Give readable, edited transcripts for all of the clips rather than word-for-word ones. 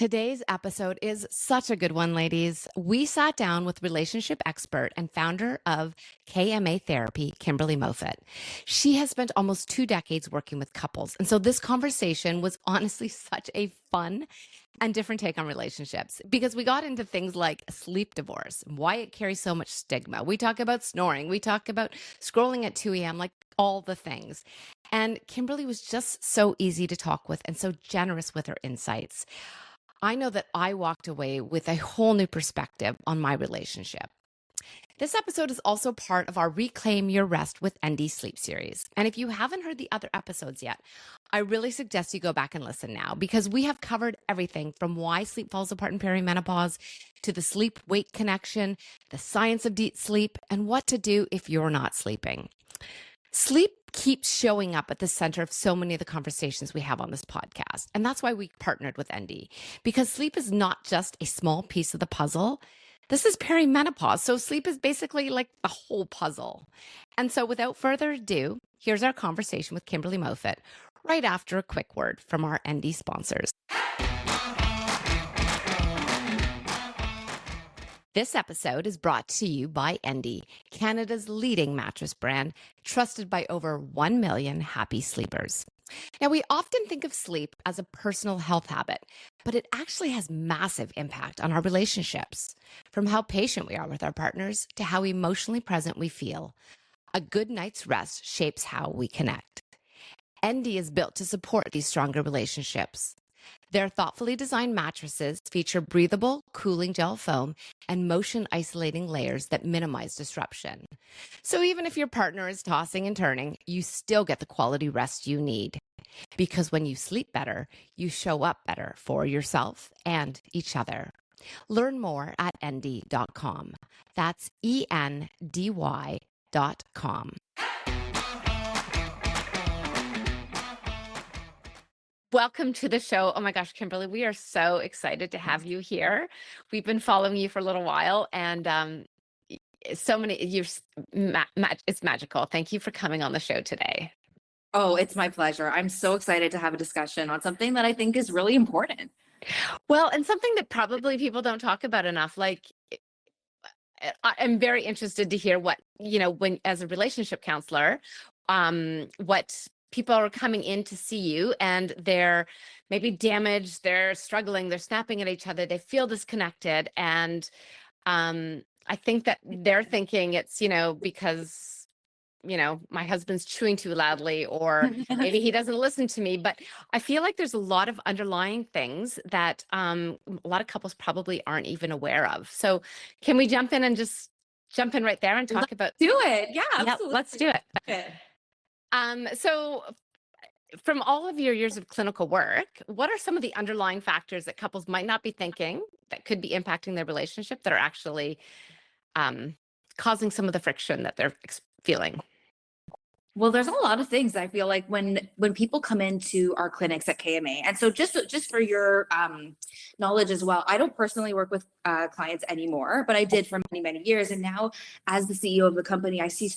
Today's episode is such a good one, ladies. We sat down with relationship expert and founder of KMA Therapy, Kimberly Moffit. She has spent almost 2 decades working with couples. And so this conversation was honestly such a fun and different take on relationships because we got into things like sleep divorce, why it carries so much stigma. We talk about snoring. We talk about scrolling at 2 a.m., like all the things. And Kimberly was just so easy to talk with and so generous with her insights. I know that I walked away with a whole new perspective on my relationship. This episode is also part of our Reclaim Your Rest with Endy sleep series. And if you haven't heard the other episodes yet, I really suggest you go back and listen now because we have covered everything from why sleep falls apart in perimenopause to the sleep-wake connection, the science of deep sleep, and what to do if you're not sleeping. Sleep keeps showing up at the center of so many of the conversations we have on this podcast. And that's why we partnered with Endy, because sleep is not just a small piece of the puzzle. This is perimenopause. So sleep is basically like the whole puzzle. And so without further ado, here's our conversation with Kimberly Moffit right after a quick word from our Endy sponsors. This episode is brought to you by Endy, Canada's leading mattress brand, trusted by over 1 million happy sleepers. Now, we often think of sleep as a personal health habit, but it actually has massive impact on our relationships, from how patient we are with our partners to how emotionally present we feel. A good night's rest shapes how we connect. Endy is built to support these stronger relationships. Their thoughtfully designed mattresses feature breathable, cooling gel foam and motion isolating layers that minimize disruption. So even if your partner is tossing and turning, you still get the quality rest you need. Because when you sleep better, you show up better for yourself and each other. Learn more at endy.com. That's ENDY.com. Welcome to the show. Oh my gosh, Kimberly, we are so excited to have you here. We've been following you for a little while and so many, it's magical. Thank you for coming on the show today. Oh, it's my pleasure. I'm so excited to have a discussion on something that I think is really important. Well, and something that probably people don't talk about enough, like I'm very interested to hear what, when as a relationship counselor, what people are coming in to see you and they're maybe damaged, they're struggling, they're snapping at each other, they feel disconnected. And I think that they're thinking it's, because, my husband's chewing too loudly, or maybe he doesn't listen to me. But I feel like there's a lot of underlying things that a lot of couples probably aren't even aware of. So can we jump in and just jump in right there and talk about Do it. Yeah, yeah, absolutely. let's do it. Okay. So from all of your years of clinical work, what are some of the underlying factors that couples might not be thinking that could be impacting their relationship that are actually causing some of the friction that they're feeling? Well, there's a lot of things I feel like when people come into our clinics at KMA, and so just for your knowledge as well, I don't personally work with clients anymore, but I did for many years, and now as the CEO of the company, I see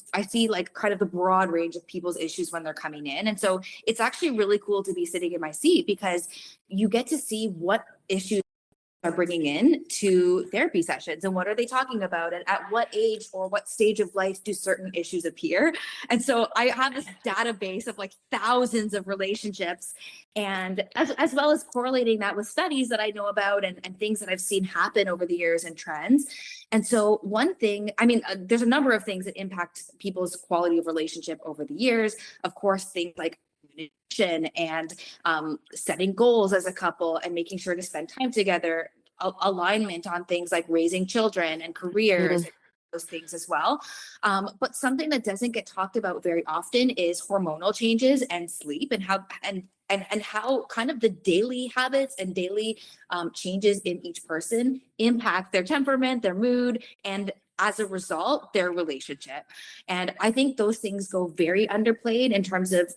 like kind of the broad range of people's issues when they're coming in, and so it's actually really cool to be sitting in my seat because you get to see what issues are bringing in to therapy sessions and what are they talking about and at what age or what stage of life do certain issues appear. And so I have this database of like thousands of relationships, and as well as correlating that with studies that I know about and things that I've seen happen over the years and trends. And so one thing, there's a number of things that impact people's quality of relationship over the years. Of course, things like and setting goals as a couple and making sure to spend time together, alignment on things like raising children and careers, those things as well. But something that doesn't get talked about very often is hormonal changes and sleep and how how kind of the daily habits and daily changes in each person impact their temperament, their mood, and as a result, their relationship. And I think those things go very underplayed in terms of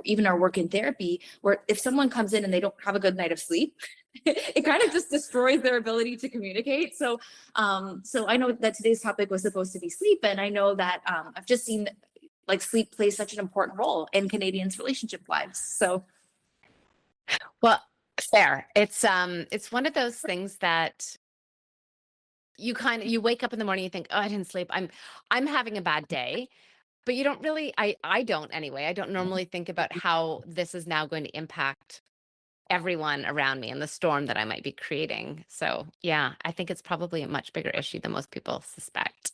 even our work in therapy, where if someone comes in and they don't have a good night of sleep, it kind of just destroys their ability to communicate. So I know that today's topic was supposed to be sleep, and I know that I've just seen like sleep plays such an important role in Canadians' relationship lives. So well, Fair. It's one of those things that you wake up in the morning, you think, oh, I didn't sleep. I'm having a bad day. But you don't really, I don't anyway. I don't normally think about how this is now going to impact everyone around me and the storm that I might be creating. So yeah, I think it's probably a much bigger issue than most people suspect.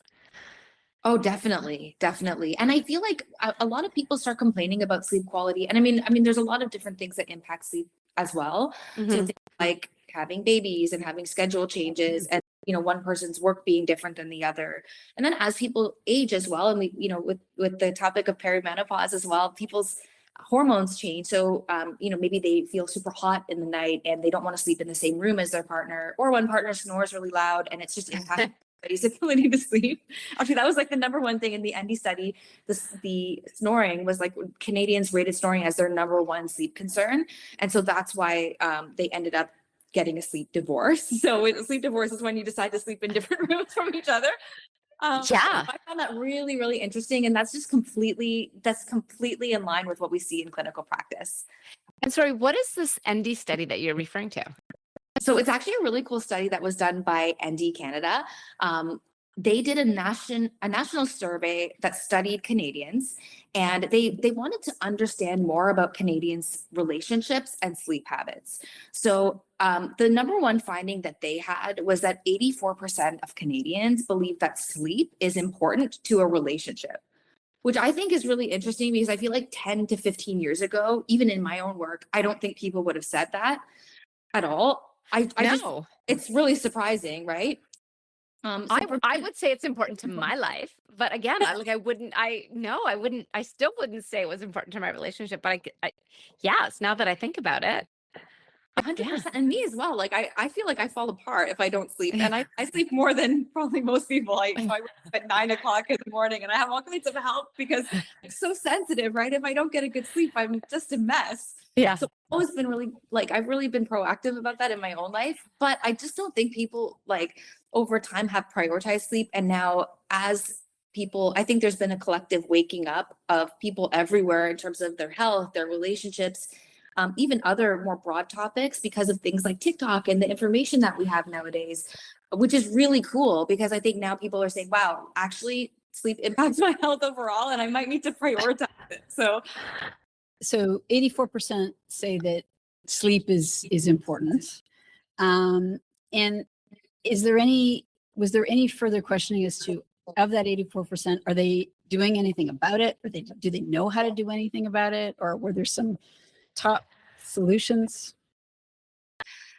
Oh, definitely, definitely. And I feel like a lot of people start complaining about sleep quality. And I mean, there's a lot of different things that impact sleep as well. So Hmm. things like having babies and having schedule changes and one person's work being different than the other. And then as people age as well, and with the topic of perimenopause as well, people's hormones change. So maybe they feel super hot in the night and they don't want to sleep in the same room as their partner, or one partner snores really loud and it's just impacting everybody's ability to sleep. Actually, that was like the number one thing in the Endy study. The snoring was like Canadians rated snoring as their number one sleep concern. And so that's why they ended up getting a sleep divorce. So a sleep divorce is when you decide to sleep in different rooms from each other. Yeah. I found that really, really interesting. And that's completely in line with what we see in clinical practice. And sorry, what is this ND study that you're referring to? So it's actually a really cool study that was done by Endy Canada. They did a national survey that studied Canadians, and they wanted to understand more about Canadians' relationships and sleep habits. So the number one finding that they had was that 84% of Canadians believe that sleep is important to a relationship, which I think is really interesting because I feel like 10 to 15 years ago, even in my own work, I don't think people would have said that at all. No. It's really surprising, right? I would say it's important to my life, but again, I still wouldn't say it was important to my relationship, but yes, now that I think about it, yeah. 100%. And me as well. Like I feel like I fall apart if I don't sleep. And I sleep more than probably most people. I wake up at 9 o'clock in the morning and I have all kinds of help because I'm so sensitive, right? If I don't get a good sleep, I'm just a mess. Yeah. So I've always been I've really been proactive about that in my own life. But I just don't think people over time have prioritized sleep. And now as people, I think there's been a collective waking up of people everywhere in terms of their health, their relationships, even other more broad topics because of things like TikTok and the information that we have nowadays, which is really cool because I think now people are saying, wow, actually sleep impacts my health overall and I might need to prioritize it. So 84% say that sleep is important. And was there any further questioning as to, of that 84%, are they doing anything about it? Do they know how to do anything about it? Or were there some top solutions?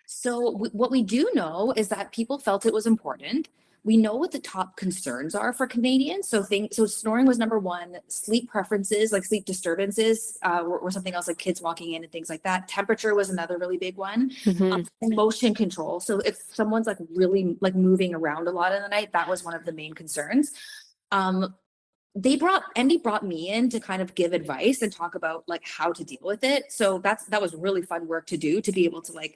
So what we do know is that people felt it was important. We know what the top concerns are for Canadians. So snoring was number one. Sleep preferences, like sleep disturbances, were something else, like kids walking in and things like that. Temperature was another really big one. Motion control. So if someone's really moving around a lot in the night, that was one of the main concerns. Endy brought me in to kind of give advice and talk about how to deal with it. So that was really fun work to do, to be able to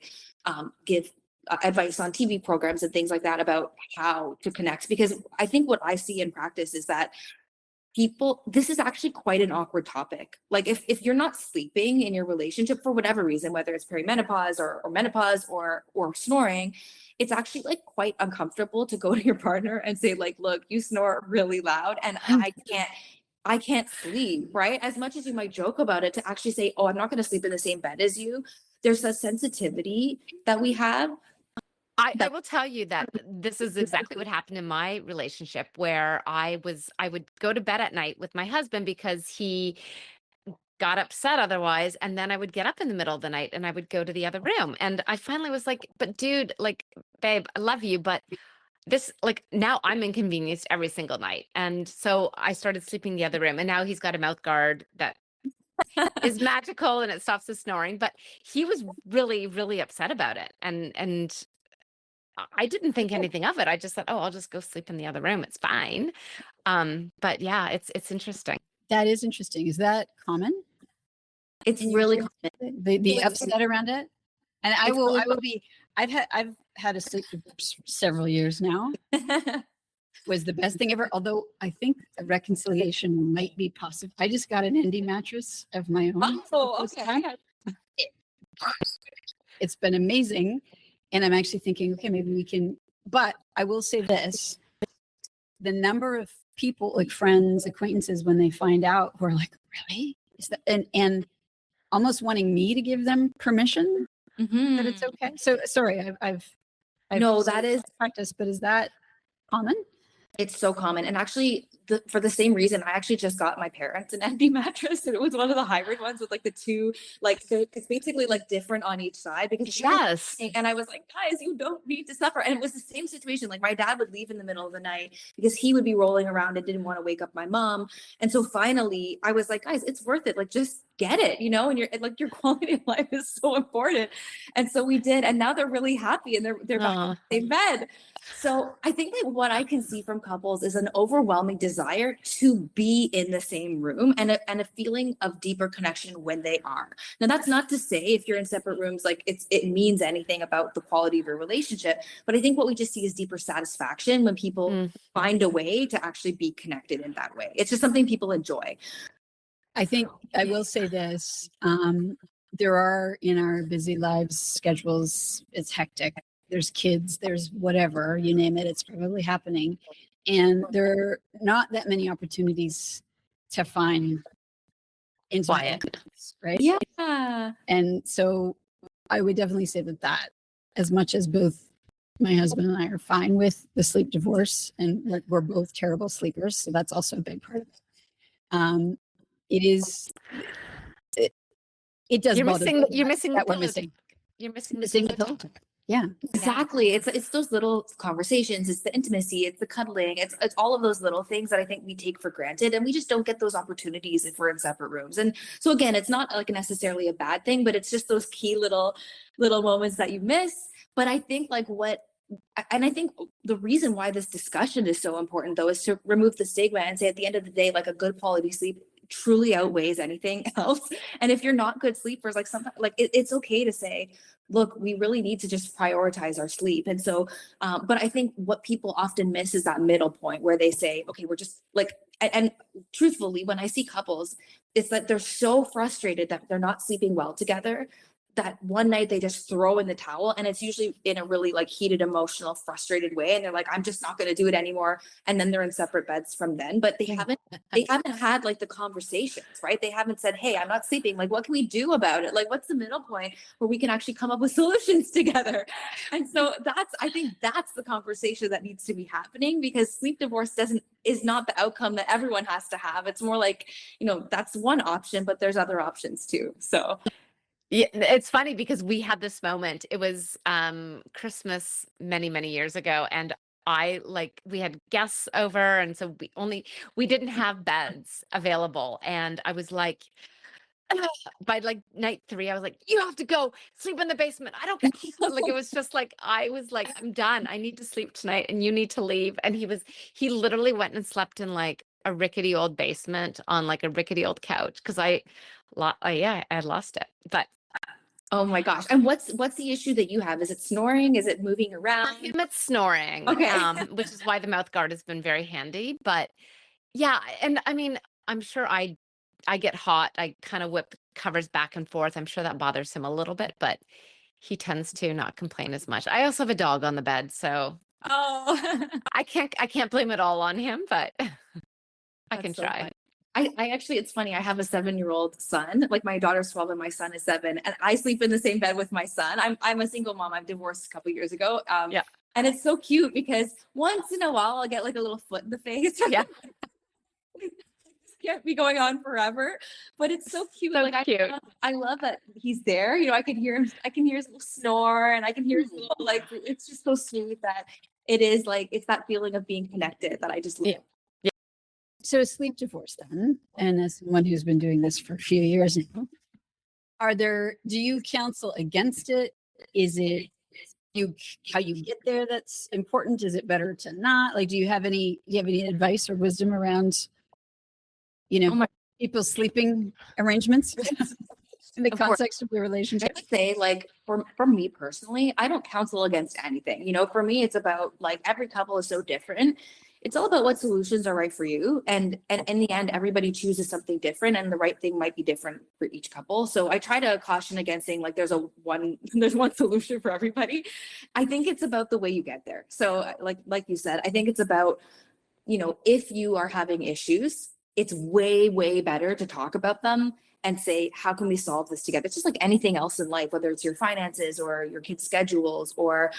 give advice on TV programs and things like that about how to connect. Because I think what I see in practice is that this is actually quite an awkward topic. If you're not sleeping in your relationship for whatever reason, whether it's perimenopause or menopause or snoring, it's actually quite uncomfortable to go to your partner and say look, you snore really loud and I can't sleep, right? As much as you might joke about it, to actually say, oh, I'm not going to sleep in the same bed as you. There's a sensitivity that we have. I will tell you that this is exactly what happened in my relationship, where I would go to bed at night with my husband because he got upset otherwise, and then I would get up in the middle of the night and I would go to the other room. And I finally was like, but dude, babe, I love you, but this, now I'm inconvenienced every single night. And so I started sleeping in the other room, and now he's got a mouth guard that is magical and it stops the snoring. But he was really, really upset about it. And I didn't think anything of it. I just thought, oh, I'll just go sleep in the other room. It's fine. But yeah, it's interesting. That is interesting. Is that common? It's really common. The upset around it? And I've had a sleep several years now. Was the best thing ever. Although I think a reconciliation might be possible. I just got an Endy mattress of my own. Oh, okay. it's been amazing. And I'm actually thinking, okay, maybe we can, but I will say this, the number of people, like friends, acquaintances, when they find out, who are like, really? Is that, and almost wanting me to give them permission that it's okay. So sorry, I've No, that is practice, but is that common? It's so common. And actually, for the same reason, I actually just got my parents an Endy mattress, and it was one of the hybrid ones with like the two, like it's basically like different on each side because Yes. and I was like, guys, you don't need to suffer. And it was the same situation. Like my dad would leave in the middle of the night because he would be rolling around and didn't want to wake up my mom. And so finally, I was like, guys, it's worth it. Like just get it, and your quality of life is so important. And so we did, and now they're really happy and they're back in bed. So I think that what I can see from couples is an overwhelming desire to be in the same room and a feeling of deeper connection when they are. Now, that's not to say if you're in separate rooms, like it means anything about the quality of your relationship. But I think what we just see is deeper satisfaction when people find a way to actually be connected in that way. It's just something people enjoy. I think I will say this. There are, in our busy lives, schedules, it's hectic. There's kids, there's whatever, you name it, it's probably happening. And there are not that many opportunities to find quiet, right? Yeah. And so I would definitely say that as much as both my husband and I are fine with the sleep divorce, and we're both terrible sleepers, so that's also a big part of it. It does bother me. You're missing that we're missing. You're missing the pillow. Yeah, exactly. It's those little conversations. It's the intimacy. It's the cuddling. It's all of those little things that I think we take for granted, and we just don't get those opportunities if we're in separate rooms. And so again, it's not like necessarily a bad thing, but it's just those key little moments that you miss. But I think I think the reason why this discussion is so important, though, is to remove the stigma and say at the end of the day, like a good quality sleep truly outweighs anything else. And if you're not good sleepers, like sometimes, like it's okay to say, look, we really need to just prioritize our sleep. And so, but I think what people often miss is that middle point where they say, okay, we're just like, and truthfully, when I see couples, it's that they're so frustrated that they're not sleeping well together, that one night they just throw in the towel, and it's usually in a really like heated, emotional, frustrated way. And they're like, I'm just not going to do it anymore. And then they're in separate beds from then, but they haven't had like the conversations, right? They haven't said, hey, I'm not sleeping. Like, what can we do about it? Like, what's the middle point where we can actually come up with solutions together? And so I think that's the conversation that needs to be happening, because sleep divorce is not the outcome that everyone has to have. It's more like, that's one option, but there's other options too. So yeah, it's funny because we had this moment. It was Christmas many, many years ago, and we had guests over, and so we didn't have beds available, and I was like, by like night 3, I was like, you have to go sleep in the basement. I don't care. Like, it was just like, I was like, I'm done. I need to sleep tonight, and you need to leave. And he literally went and slept in like a rickety old basement on like a rickety old couch because I lost it. But oh my gosh. And what's the issue that you have? Is it snoring? Is it moving for around? him, it's snoring. Okay. Which is why the mouth guard has been very handy. But yeah, and I mean, I'm sure I get hot. I kind of whip covers back and forth. I'm sure that bothers him a little bit, but he tends to not complain as much. I also have a dog on the bed, so Oh, I can't blame it all on him, but I can so try. funny. I actually, it's funny. I have a 7-year-old son. Like my daughter's 12 and my son is 7, and I sleep in the same bed with my son. I'm a single mom. I'm divorced a couple years ago. Yeah. And it's so cute because once in a while I'll get like a little foot in the face. Yeah. Can't be going on forever, but it's so cute. So like cute. I love that he's there. I can hear him. I can hear his little snore, and I can hear his little like. It's just so sweet that it is like it's that feeling of being connected that I just love. Yeah. So a sleep divorce then, and as someone who's been doing this for a few years now, do you counsel against it? Is it how you get there that's important? Is it better to not? Like, do you have any advice or wisdom around, people's sleeping arrangements in the context of the relationship? I would say, like, for me personally, I don't counsel against anything. For me, it's about like every couple is so different. it's all about what solutions are right for you. And in the end, everybody chooses something different, and the right thing might be different for each couple. So I try to caution against saying like there's one solution for everybody. I think it's about the way you get there. So like you said, I think it's about, if you are having issues, it's way, way better to talk about them and say, how can we solve this together? It's just like anything else in life, whether it's your finances or your kids' schedules or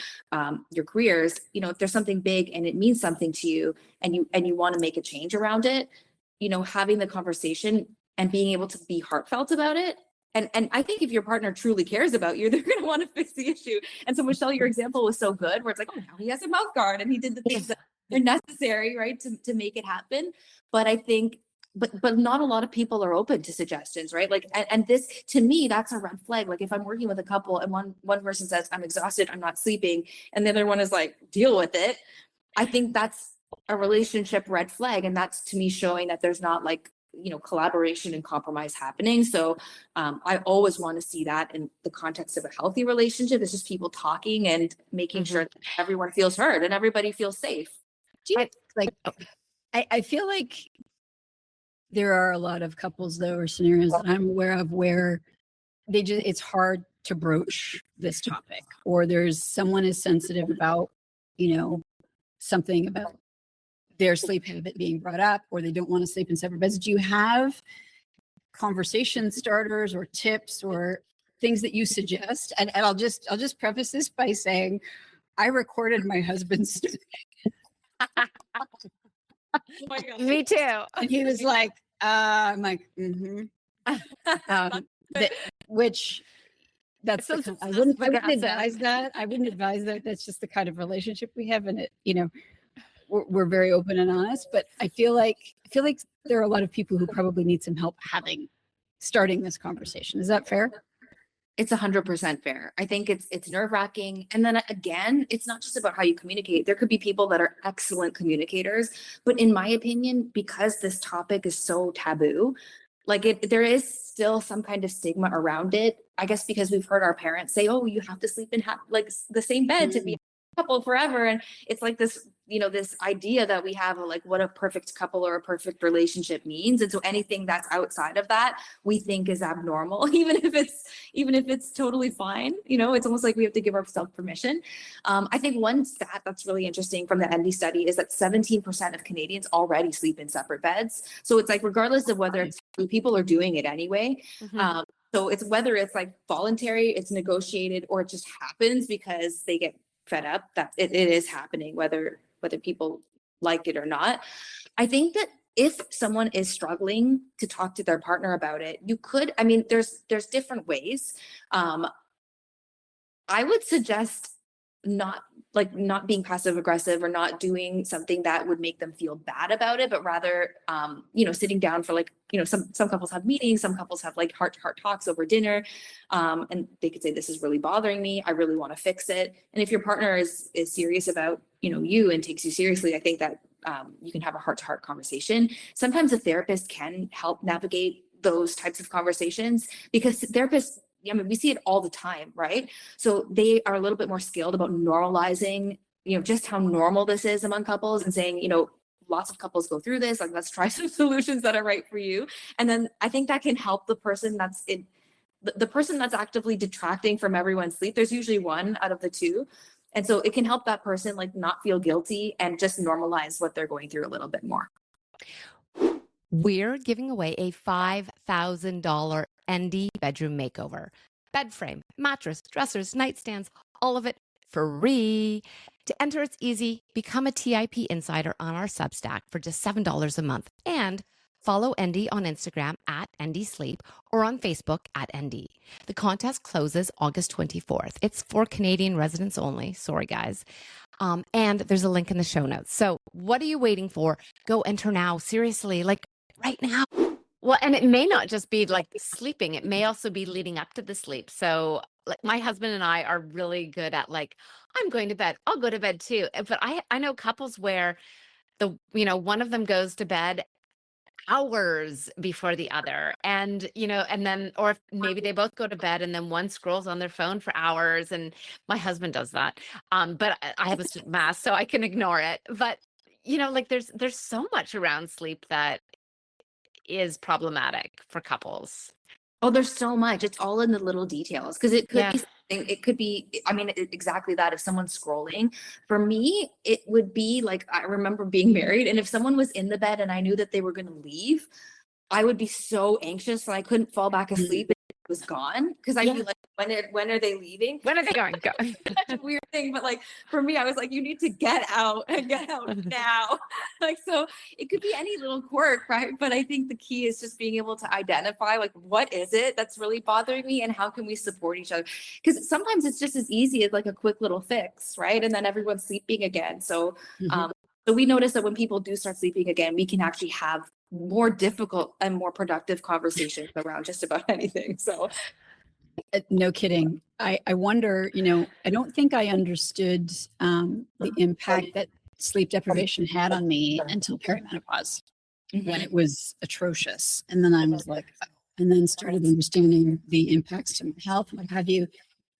your careers. If there's something big and it means something to you, and you want to make a change around it, having the conversation and being able to be heartfelt about it. And I think if your partner truly cares about you, they're going to want to fix the issue. And so, Michelle, your example was so good, where it's like, oh, now he has a mouth guard and he did the things that are necessary, right, to make it happen. But I think, but not a lot of people are open to suggestions, right? Like, and this, to me, that's a red flag. Like if I'm working with a couple and one person says, I'm exhausted, I'm not sleeping, and the other one is like, deal with it. I think that's a relationship red flag. And that's, to me, showing that there's not like, collaboration and compromise happening. So I always want to see that in the context of a healthy relationship. It's just people talking and making sure that everyone feels heard and everybody feels safe. Do you I feel like there are a lot of couples though, or scenarios that I'm aware of where it's hard to broach this topic, or there's someone is sensitive about, something about their sleep habit being brought up, or they don't want to sleep in separate beds. Do you have conversation starters or tips or things that you suggest? And I'll just preface this by saying I recorded my husband's story. Oh my God. Me too. And he was like, I'm like, which that's I wouldn't advise that. I wouldn't advise that. That's just the kind of relationship we have. And it, we're very open and honest, but I feel like there are a lot of people who probably need some help starting this conversation. Is that fair? It's 100% fair. I think it's nerve-wracking. And then again, it's not just about how you communicate. There could be people that are excellent communicators, but in my opinion, because this topic is so taboo, there is still some kind of stigma around it. I guess because we've heard our parents say, oh, you have to sleep in the same bed to be a couple forever. And it's like this, this idea that we have of like what a perfect couple or a perfect relationship means. And so anything that's outside of that, we think is abnormal, even if it's totally fine. It's almost like we have to give ourselves permission. I think one stat that's really interesting from the Endy study is that 17% of Canadians already sleep in separate beds. So it's like, regardless of whether people are doing it anyway. So it's whether it's like voluntary, it's negotiated, or it just happens because they get fed up, that it is happening, whether people like it or not. I think that if someone is struggling to talk to their partner about it, there's different ways. I would suggest not being passive aggressive or not doing something that would make them feel bad about it, but rather, sitting down for some couples have meetings, some couples have like heart-to-heart talks over dinner. And they could say, this is really bothering me. I really want to fix it. And if your partner is serious about, you and takes you seriously, I think that you can have a heart-to-heart conversation. Sometimes a therapist can help navigate those types of conversations, because therapists, we see it all the time, right? So they are a little bit more skilled about normalizing, just how normal this is among couples, and saying, lots of couples go through this, like, let's try some solutions that are right for you. And then I think that can help the person that's the person that's actively detracting from everyone's sleep. There's usually one out of the two. And so it can help that person not feel guilty and just normalize what they're going through a little bit more. We're giving away a $5,000 Endy bedroom makeover. Bed frame, mattress, dressers, nightstands, all of it free. To enter, it's easy. Become a TIP insider on our Substack for just $7 a month. And follow Endy on Instagram at Endy Sleep or on Facebook at Endy. The contest closes August 24th. It's for Canadian residents only. Sorry, guys. And there's a link in the show notes. So what are you waiting for? Go enter now. Seriously, right now. Well, and it may not just be sleeping. It may also be leading up to the sleep. So my husband and I are really good at I'm going to bed. I'll go to bed too. But I know couples where one of them goes to bed hours before the other, and and then, or if maybe they both go to bed and then one scrolls on their phone for hours, and my husband does that. But I have a sleep mask, so I can ignore it. But like there's so much around sleep that is problematic for couples. Oh, there's so much. It's all in the little details because it could Yeah. be something, it could be, I mean, exactly that. If someone's scrolling, for me, it would be like, I remember being married, and if someone was in the bed and I knew that they were going to leave, I would be so anxious and I couldn't fall back asleep. It was gone because I'd be Yeah. like, when are they leaving? When are they going? Go. Such a weird thing, but like for me, I was like, you need to get out and get out now. Like, so it could be any little quirk, right? But I think the key is just being able to identify like, what is it that's really bothering me and how can we support each other? Because sometimes it's just as easy as like a quick little fix, right? And then everyone's sleeping again. So, so we notice that when people do start sleeping again, we can actually have more difficult and more productive conversations around just about anything. So No kidding. I wonder, I don't think I understood the impact that sleep deprivation had on me until perimenopause, when it was atrocious. And then I was like, oh, and then started understanding the impacts to my health and what have you.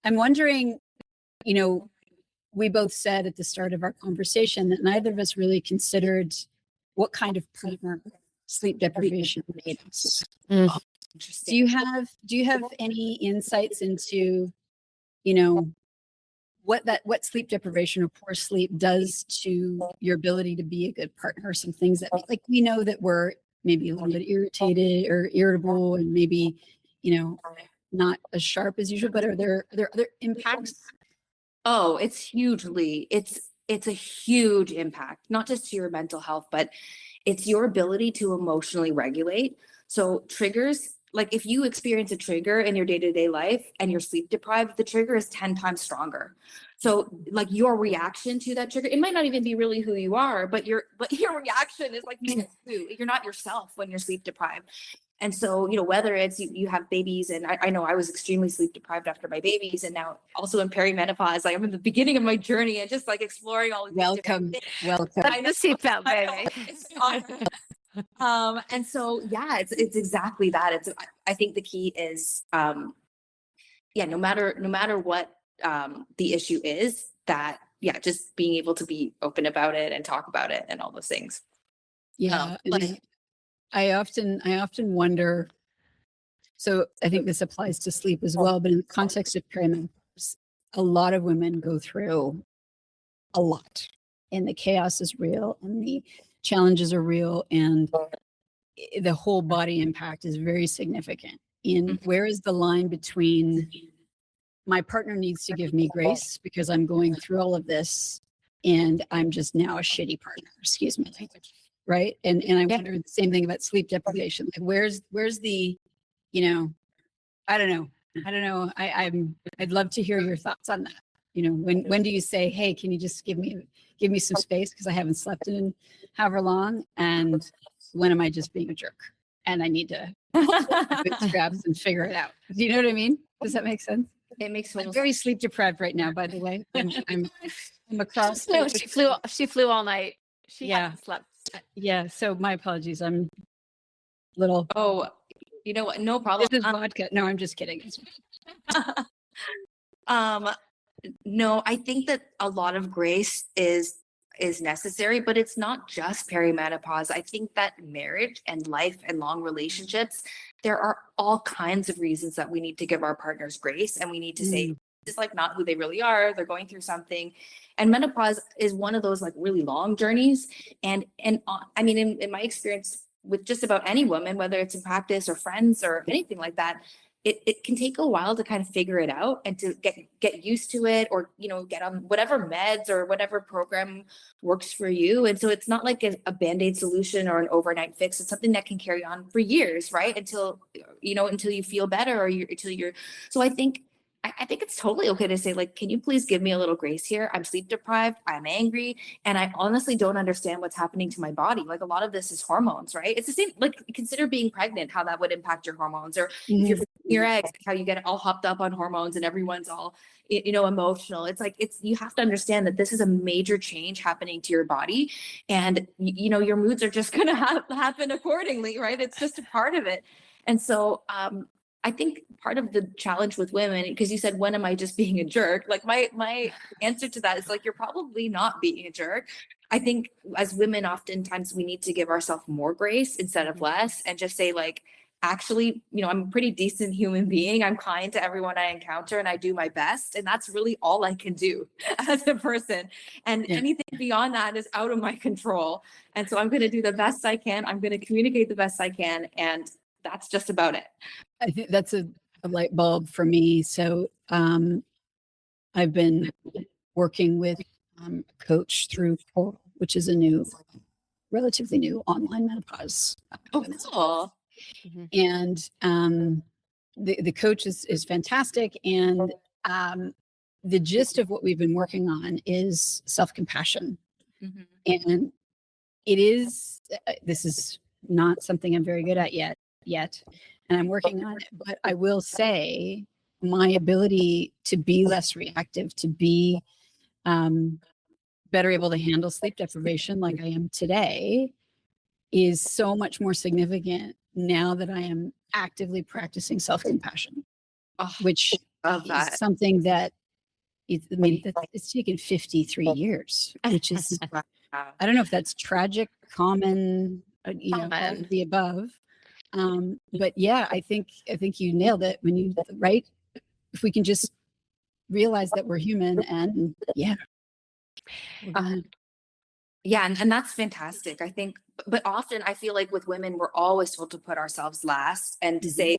I'm wondering, we both said at the start of our conversation that neither of us really considered what kind of partner sleep deprivation made us. interesting. Do you have any insights into, what sleep deprivation or poor sleep does to your ability to be a good partner? Some things that like we know that we're maybe a little bit irritated or irritable and maybe, not as sharp as usual, but are there other impacts? Oh, it's a huge impact, not just to your mental health, but it's your ability to emotionally regulate. So triggers, like if you experience a trigger in your day-to-day life and you're sleep deprived, the trigger is 10 times stronger. So like your reaction to that trigger, it might not even be really who you are, but your reaction is like you're not yourself when you're sleep deprived. And so, whether it's you have babies, and I know I was extremely sleep deprived after my babies, and now also in perimenopause, like I'm in the beginning of my journey and just like exploring all of these Welcome. The seatbelt, baby. It's awesome. And so, yeah, it's exactly that. I think the key is, no matter what the issue is, that just being able to be open about it and talk about it and all those things. Yeah. I often wonder, so I think this applies to sleep as well, but in the context of perimenopause, a lot of women go through a lot, and the chaos is real and the challenges are real, and the whole body impact is very significant. And where is the line between my partner needs to give me grace because I'm going through all of this and I'm just now a shitty partner, excuse my language. Right. And I wonder the same thing about sleep deprivation. Like where's the, I don't know. I'd love to hear your thoughts on that. When do you say, hey, can you just give me some space because I haven't slept in however long? And when am I just being a jerk? And I need to bootstraps and figure it out. Do you know what I mean? Does that make sense? It makes I'm very sleep deprived right now, by the way. I'm across. No, she flew all night. She hasn't slept. Yeah. So my apologies. I'm little. Oh, you know what? No problem. This is vodka. No, I'm just kidding. No, I think that a lot of grace is necessary, but it's not just perimenopause. I think that marriage and life and long relationships, there are all kinds of reasons that we need to give our partners grace, and we need to say it's like not who they really are. They're going through something, and menopause is one of those like really long journeys. And I mean, in my experience with just about any woman, whether it's in practice or friends or anything like that, it can take a while to kind of figure it out and to get used to it, or get on whatever meds or whatever program works for you. And so it's not like a band-aid solution or an overnight fix. It's something that can carry on for years, right? Until you feel better, or until you're. So I think it's totally okay to say, like, can you please give me a little grace here? I'm sleep deprived, I'm angry, and I honestly don't understand what's happening to my body. Like a lot of this is hormones, right? It's the same, like consider being pregnant, how that would impact your hormones, or if you're your eggs, how you get all hopped up on hormones and everyone's all, emotional. It's like, you have to understand that this is a major change happening to your body, and your moods are just going to happen accordingly, right? It's just a part of it. And so, I think part of the challenge with women, because you said, when am I just being a jerk? Like my answer to that is like, you're probably not being a jerk. I think as women, oftentimes we need to give ourselves more grace instead of less, and just say like, actually, I'm a pretty decent human being. I'm kind to everyone I encounter and I do my best. And that's really all I can do as a person. And anything beyond that is out of my control. And so I'm going to do the best I can. I'm going to communicate the best I can. And that's just about it. I think that's a light bulb for me. So I've been working with a coach through Portal, which is a relatively new online menopause. Oh, cool. And the coach is fantastic. And the gist of what we've been working on is self-compassion. And this is not something I'm very good at yet, and I'm working on it. But I will say my ability to be less reactive, to be better able to handle sleep deprivation like I am today, is so much more significant now that I am actively practicing self-compassion, which is something that it's taken 53 years, which is, I don't know if that's tragic, common, all of the above. But yeah, I think you nailed it when you, right? If we can just realize that we're human, and and that's fantastic. I think, but often I feel like with women, we're always told to put ourselves last and to say,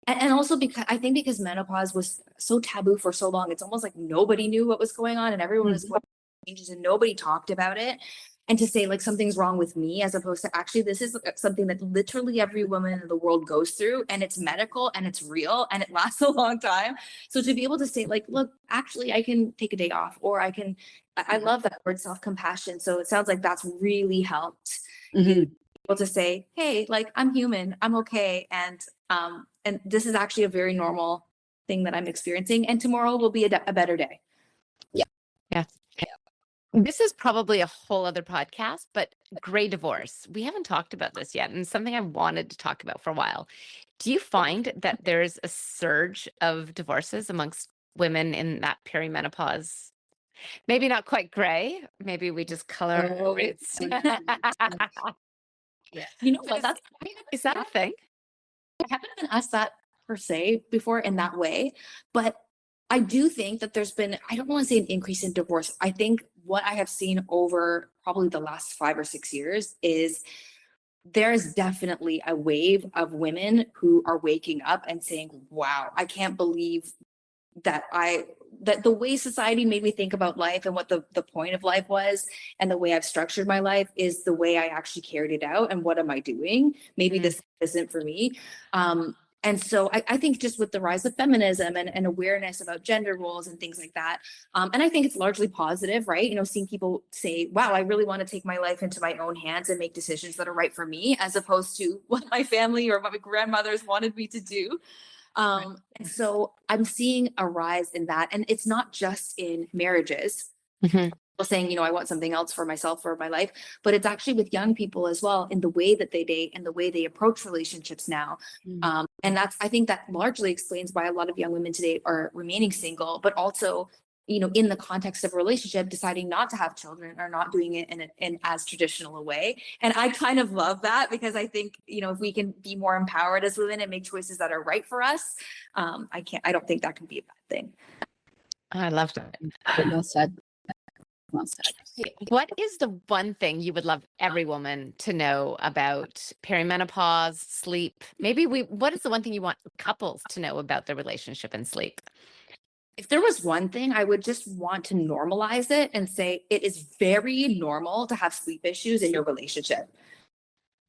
and also because menopause was so taboo for so long, it's almost like nobody knew what was going on and everyone was going through changes and nobody talked about it. And to say like something's wrong with me, as opposed to actually this is something that literally every woman in the world goes through, and it's medical and it's real and it lasts a long time. So to be able to say like, look, actually I can take a day off, or I love that word, self-compassion. So it sounds like that's really helped you able to say, hey, like I'm human, I'm okay. And this is actually a very normal thing that I'm experiencing. And tomorrow will be a better day. Yeah. This is probably a whole other podcast, but gray divorce. We haven't talked about this yet, and something I wanted to talk about for a while. Do you find that there's a surge of divorces amongst women in that perimenopause? Maybe not quite gray. Maybe we just color roots. You know what? Is that a thing? I haven't been asked that per se before in that way, but I do think that there's been, I don't want to say an increase in divorce. I think what I have seen over probably the last 5 or 6 years is there's definitely a wave of women who are waking up and saying, wow, I can't believe that the way society made me think about life and what the point of life was, and the way I've structured my life is the way I actually carried it out. And what am I doing? Maybe this isn't for me. And so I think just with the rise of feminism and awareness about gender roles and things like that, and I think it's largely positive, right? Seeing people say, wow, I really want to take my life into my own hands and make decisions that are right for me, as opposed to what my family or what my grandmothers wanted me to do. And so I'm seeing a rise in that. And it's not just in marriages. Saying, I want something else for myself or my life, but it's actually with young people as well, in the way that they date and the way they approach relationships now. And I think that largely explains why a lot of young women today are remaining single, but also, in the context of a relationship, deciding not to have children or not doing it in as traditional a way. And I kind of love that, because I think, if we can be more empowered as women and make choices that are right for us, I don't think that can be a bad thing. I love that. Well said. What is the one thing you would love every woman to know about perimenopause, sleep? What is the one thing you want couples to know about their relationship and sleep? If there was one thing, I would just want to normalize it and say it is very normal to have sleep issues in your relationship.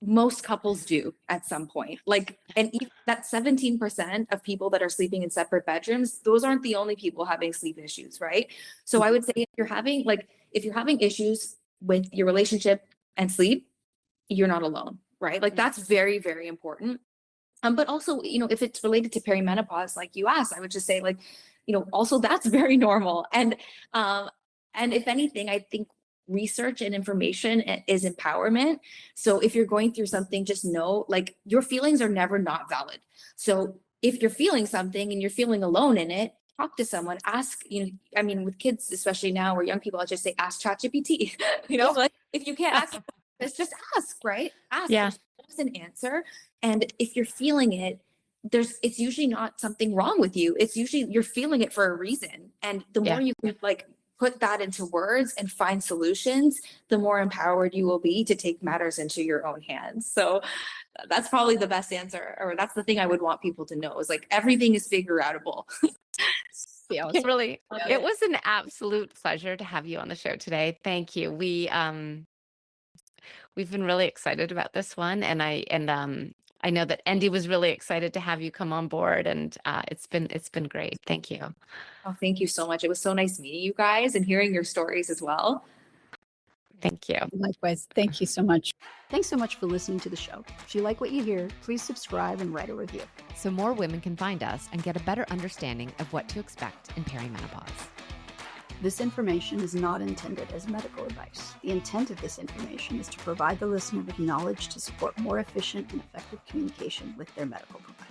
Most couples do at some point. And even that 17% of people that are sleeping in separate bedrooms, those aren't the only people having sleep issues, right? So I would say if you're having issues with your relationship and sleep, you're not alone, right? That's very, very important. But also, if it's related to perimenopause, like you asked, I would just say also that's very normal. And if anything, I think research and information is empowerment. So if you're going through something, just know your feelings are never not valid. So if you're feeling something and you're feeling alone in it, talk to someone, ask, I mean, with kids, especially now or young people, I just say, ask ChatGPT, like if you can't ask, just ask, right? Ask, Yeah. there's an answer. And if you're feeling it, it's usually not something wrong with you. It's usually you're feeling it for a reason. And the more you can like put that into words and find solutions, the more empowered you will be to take matters into your own hands. So that's probably the best answer, or that's the thing I would want people to know, is like everything is figure outable. Yeah, it was an absolute pleasure to have you on the show today. Thank you. We've been really excited about this one, and I know that Endy was really excited to have you come on board, and it's been great. Thank you. Oh, thank you so much. It was so nice meeting you guys and hearing your stories as well. Thank you. Likewise. Thank you so much. Thanks so much for listening to the show. If you like what you hear, please subscribe and write a review. So more women can find us and get a better understanding of what to expect in perimenopause. This information is not intended as medical advice. The intent of this information is to provide the listener with knowledge to support more efficient and effective communication with their medical provider.